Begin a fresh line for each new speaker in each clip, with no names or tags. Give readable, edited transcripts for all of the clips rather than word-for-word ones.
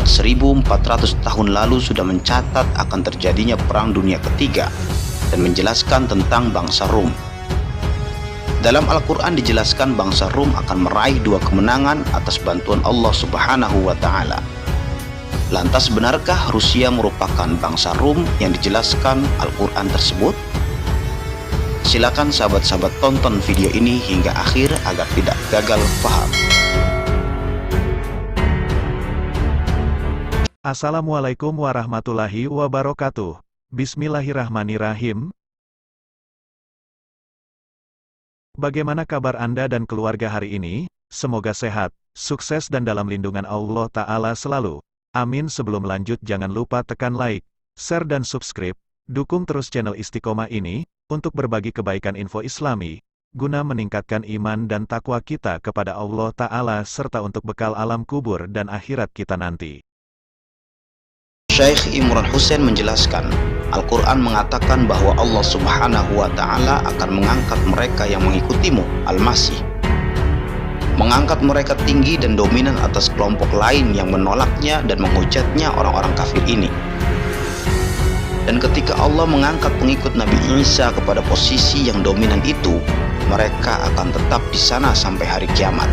1400 tahun lalu sudah mencatat akan terjadinya Perang Dunia Ketiga dan menjelaskan tentang bangsa Rum. Dalam Al-Quran dijelaskan bangsa Rum akan meraih 2 kemenangan atas bantuan Allah Subhanahu wa Ta'ala. Lantas benarkah Rusia merupakan bangsa Rum yang dijelaskan Al-Quran tersebut? Silakan sahabat-sahabat tonton video ini hingga akhir agar tidak gagal paham.
Assalamualaikum warahmatullahi wabarakatuh. Bismillahirrahmanirrahim. Bagaimana kabar Anda dan keluarga hari ini? Semoga sehat, sukses dan dalam lindungan Allah Ta'ala selalu. Amin. Sebelum lanjut jangan lupa tekan like, share dan subscribe. Dukung terus channel Istiqomah ini, untuk berbagi kebaikan info Islami, guna meningkatkan iman dan takwa kita kepada Allah Ta'ala serta untuk bekal alam kubur dan akhirat kita nanti.
Syekh Imran Hussein menjelaskan, Al-Quran mengatakan bahwa Allah Subhanahu wa Ta'ala akan mengangkat mereka yang mengikutimu, Al-Masih. Mengangkat mereka tinggi dan dominan atas kelompok lain yang menolaknya dan menghujatnya orang-orang kafir ini. Dan ketika Allah mengangkat pengikut Nabi Isa kepada posisi yang dominan itu, mereka akan tetap di sana sampai hari kiamat.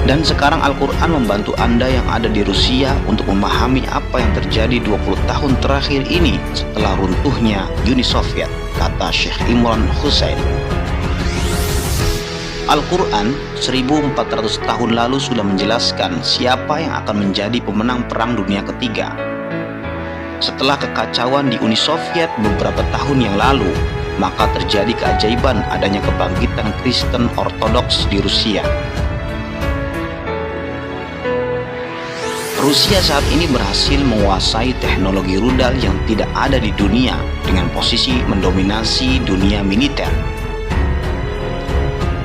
Dan sekarang Al-Quran membantu Anda yang ada di Rusia untuk memahami apa yang terjadi 20 tahun terakhir ini setelah runtuhnya Uni Soviet, kata Syekh Imran Hussein. Al-Quran 1400 tahun lalu sudah menjelaskan siapa yang akan menjadi pemenang Perang Dunia Ketiga. Setelah kekacauan di Uni Soviet beberapa tahun yang lalu, maka terjadi keajaiban adanya kebangkitan Kristen Ortodoks di Rusia. Rusia saat ini berhasil menguasai teknologi rudal yang tidak ada di dunia dengan posisi mendominasi dunia militer.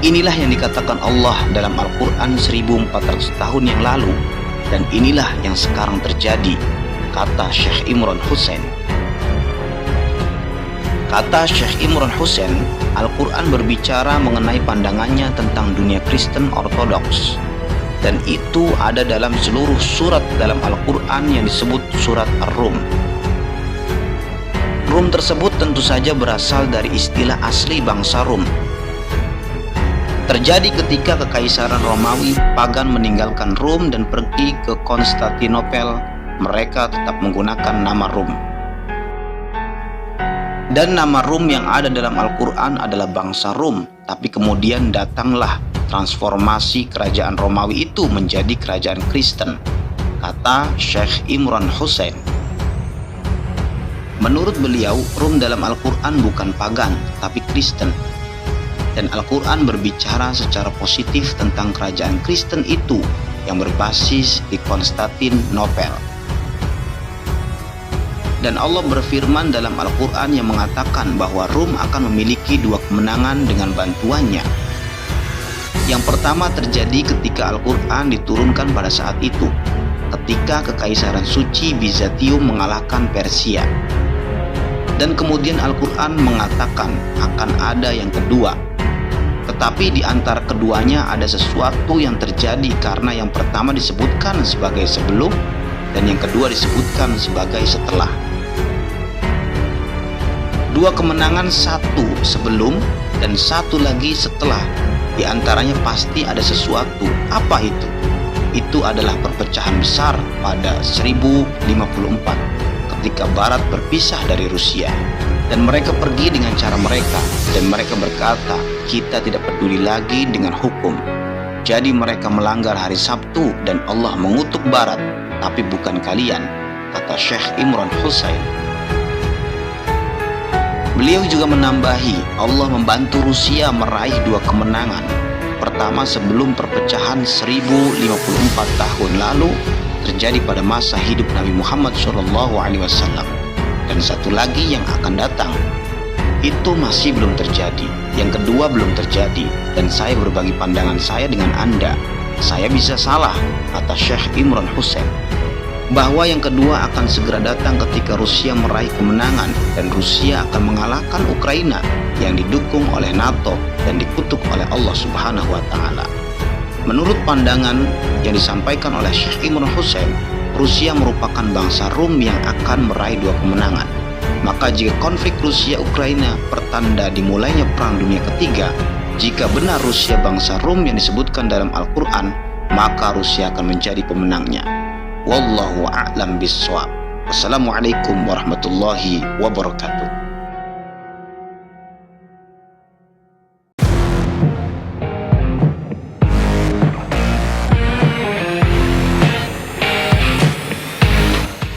Inilah yang dikatakan Allah dalam Al-Quran 1400 tahun yang lalu, dan inilah yang sekarang terjadi, kata Syekh Imran Hussein. Kata Syekh Imran Hussein, Al-Quran berbicara mengenai pandangannya tentang dunia Kristen Ortodoks. Dan itu ada dalam seluruh surat dalam Al-Quran yang disebut surat Ar-Rum. Rum tersebut tentu saja berasal dari istilah asli bangsa Rum. Terjadi ketika Kekaisaran Romawi Pagan meninggalkan Rum dan pergi ke Konstantinopel, mereka tetap menggunakan nama Rum. Dan nama Rum yang ada dalam Al-Quran adalah bangsa Rum, tapi kemudian datanglah transformasi kerajaan Romawi itu menjadi kerajaan Kristen, kata Syekh Imran Hussein. Menurut beliau, Rum dalam Al-Quran bukan pagan, tapi Kristen. Dan Al-Quran berbicara secara positif tentang kerajaan Kristen itu yang berbasis di Konstantinopel. Dan Allah berfirman dalam Al-Quran yang mengatakan bahwa Rum akan memiliki 2 kemenangan dengan bantuannya. Yang pertama terjadi ketika Al-Quran diturunkan pada saat itu, ketika Kekaisaran Suci Bizantium mengalahkan Persia. Dan kemudian Al-Quran mengatakan akan ada yang kedua. Tetapi di antara keduanya ada sesuatu yang terjadi karena yang pertama disebutkan sebagai sebelum dan yang kedua disebutkan sebagai setelah. 2 kemenangan, satu sebelum dan satu lagi setelah. Di antaranya pasti ada sesuatu. Apa itu? Itu adalah perpecahan besar pada 1054 ketika Barat berpisah dari Rusia. Dan mereka pergi dengan cara mereka, dan mereka berkata, kita tidak peduli lagi dengan hukum. Jadi mereka melanggar hari Sabtu dan Allah mengutuk Barat, tapi bukan kalian, kata Syekh Imran Hussein. Beliau juga menambahi, Allah membantu Rusia meraih 2 kemenangan. Pertama sebelum perpecahan 1054 tahun lalu terjadi pada masa hidup Nabi Muhammad SAW. Dan satu lagi yang akan datang. Itu masih belum terjadi. Yang kedua belum terjadi. Dan saya berbagi pandangan saya dengan Anda. Saya bisa salah, kata Syekh Imran Hussein. Bahwa yang kedua akan segera datang ketika Rusia meraih kemenangan dan Rusia akan mengalahkan Ukraina yang didukung oleh NATO dan dikutuk oleh Allah Subhanahu wa Ta'ala. Menurut pandangan yang disampaikan oleh Syekh Imran Hussein, Rusia merupakan bangsa Rum yang akan meraih 2 kemenangan. Maka jika konflik Rusia-Ukraina pertanda dimulainya Perang Dunia Ketiga, jika benar Rusia bangsa Rum yang disebutkan dalam Al-Quran, maka Rusia akan menjadi pemenangnya. Wallahu a'lam bishawab. Wassalamualaikum warahmatullahi wabarakatuh.